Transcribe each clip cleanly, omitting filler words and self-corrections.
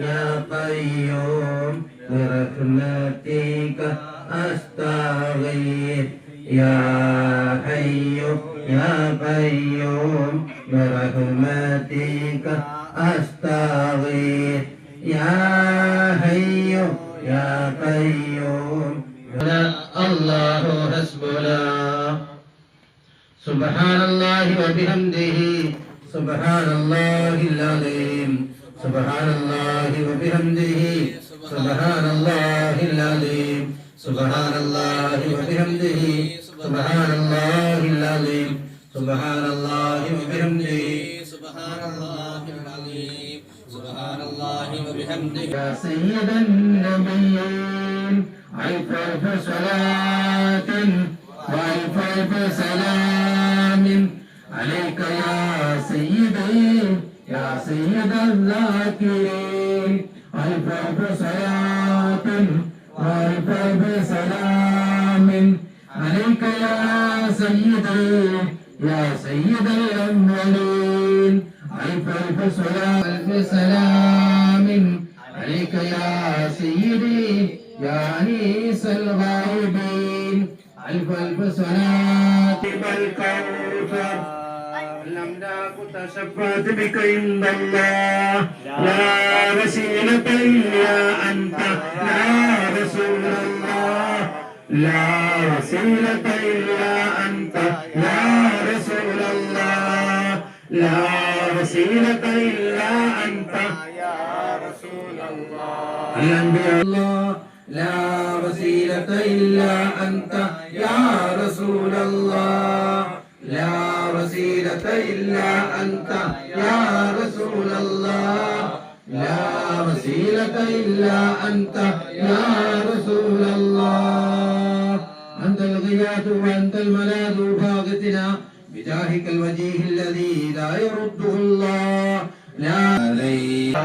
يا قيوم برحمتك أستغيث يا حي يا قيوم برحمتك أستغيث يا حي يا قيوم الله حسبنا سبحان الله وبحمده سبحان الله العظيم سبحان الله وبحمده سبحان الله العظيم سبحان الله وبحمده سبحان الله العظيم سبحان الله وبحمده سبحان الله العظيم سبحان الله وبحمده يا سيد النبيين ألف صلاة وألف سلام عليك يا سيدي يا سيد الذاكرين ألف صلاة وألف سلام عليك يا سيدي يا سيد الأولين ألف صلاة ألف سلام عليك يا سيدي يا أنيس الغائبين ألف صلاة بالكوثر لم نكن تشفعت بك عند الله لا وسيلة إلا أنت لا رسول الله لا وسيلة إلا أنت لا رسول الله لا وسيلة إلا أنت يا رسول الله الأنبياء الله لا وسيلة إلا أنت يا رسول الله لا وسيلة إلا أنت يا رسول الله لا وسيلة إلا أنت يا رسول الله أنت الغياث وأنت الملاذ فاغتنا بجاهك الوجيه الذي لا يرده الله لا عليك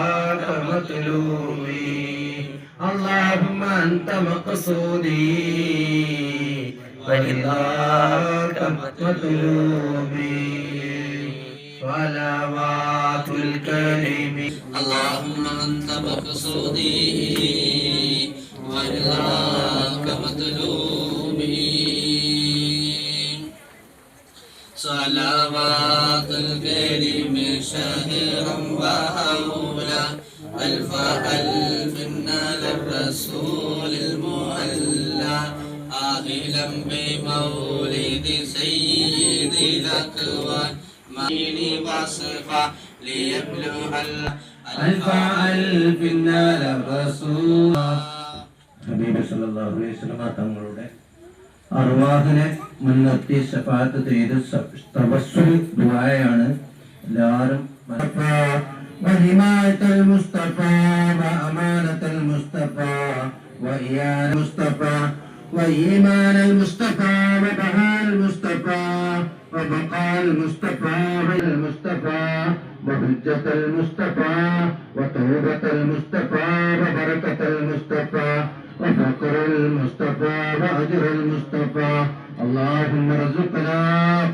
مطلوبي اللهم أنت مقصودي ورضاك مطلوبي صلوات الكريم اللهم أنت مقصودي ورضاك مطلوبي صلوات الكريم شهرا وهولا ألف ألف على الرسول المؤلى آهلا بمولد سيد الأكوان مين وصفا ليبلغ ألف ألف على الرسول ഹബീബ് സല്ലല്ലാഹു അലൈഹി വസല്ലം തങ്ങളുടെ അർവാഹിനെ മുൻനിർത്തി ശഫാഅത്ത് ചെയ്ത് തവസ്സുൽ ദുആയാണ് എല്ലാവരും وحماية المصطفى وأمانة المصطفى وإيان المصطفى وإيمان المصطفى وبهاء المصطفى وبقاء المصطفى والمصطفى وحجة المصطفى وتوبة المصطفى وبركة المصطفى وفقر المصطفى وأجر المصطفى اللهم ارزقنا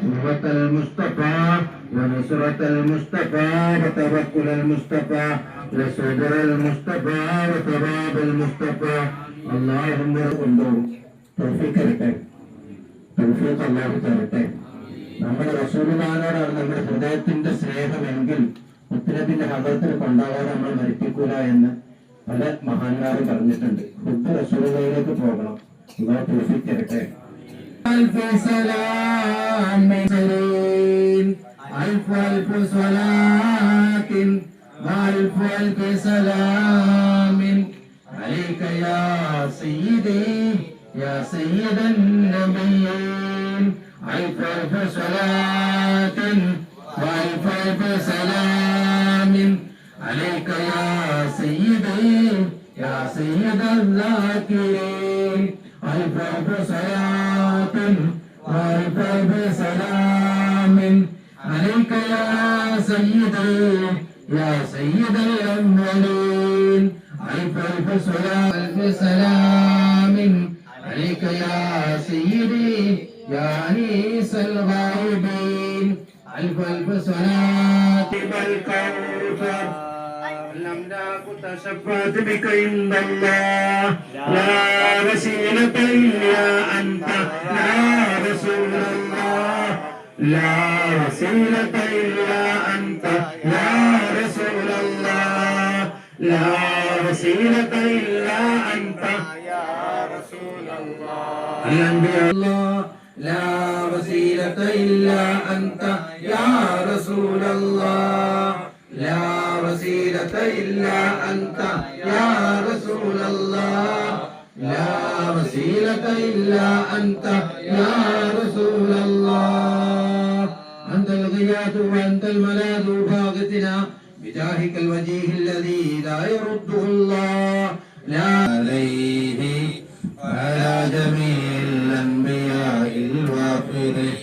قوة المصطفى ونصرة المصطفى وتوكل المصطفى وصبر المصطفى وثواب المصطفى اللهم ارزقنا توفيق അല്ലാഹു തരട്ടെ. നമ്മുടെ റസൂലുള്ളാഹിനോടാണ് നമ്മുടെ ഹൃദയത്തിന്റെ സ്നേഹമെങ്കിൽ മുത്തനബിന്റെ ഹദറത്തിൽ കൊണ്ടാകാതെ നമ്മൾ മരിപ്പിക്കൂല എന്ന് പല മഹാന്മാരും പറഞ്ഞിട്ടുണ്ട്. ഹുബ്ബ് റസൂലുള്ളാഹിയിലേക്ക് പോകണം. അല്ലാഹു തൗഫീഖ് തരട്ടെ. ألف سلام ألف ألف صلاة وألف ألف سلام عليك يا سيدي يا سيد النبيين ألف ألف صلاة وألف ألف سلام عليك يا سيدي يا سيد الذاكرين ألف ألف صلاة وألف ألف سلام عليك يا سيدي يا سيد الأولين ألف ألف صلاة ألف سلام عليك يا سيدي يا أنيس الغائبين ألف ألف صلاة بالكوثر تشفعت بك عند الله لا وسيلة إلا أنت يا رسول الله لا وسيلة إلا أنت يا رسول الله لا وسيلة إلا أنت يا رسول الله الأنبياء الله لا وسيلة إلا أنت يا رسول الله لا وسيلة إلا أنت يا رسول الله لا وسيلة إلا أنت يا رسول الله أنت الغياث وأنت الملاذ فاغتنا بجاهك الوجيه الذي لا يرده الله لا عليه وعلى جميع الأنبياء الوافدين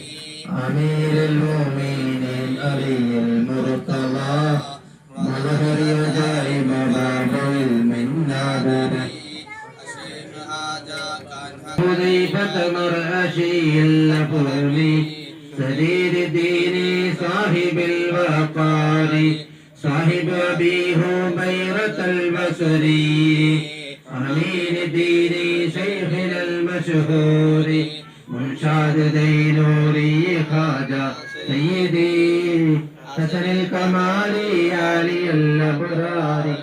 أمير المؤمنين علي المرتضى مظهر عجائب باب علم نابر حذيفة مرأشي اللفظي سديد الدين صاحب الوقار صاحب أبي هبيرة البصري أمين الدين شيخنا المشهور منشاد دينوري خواجة سيدي حسن الكمال علي الأبرار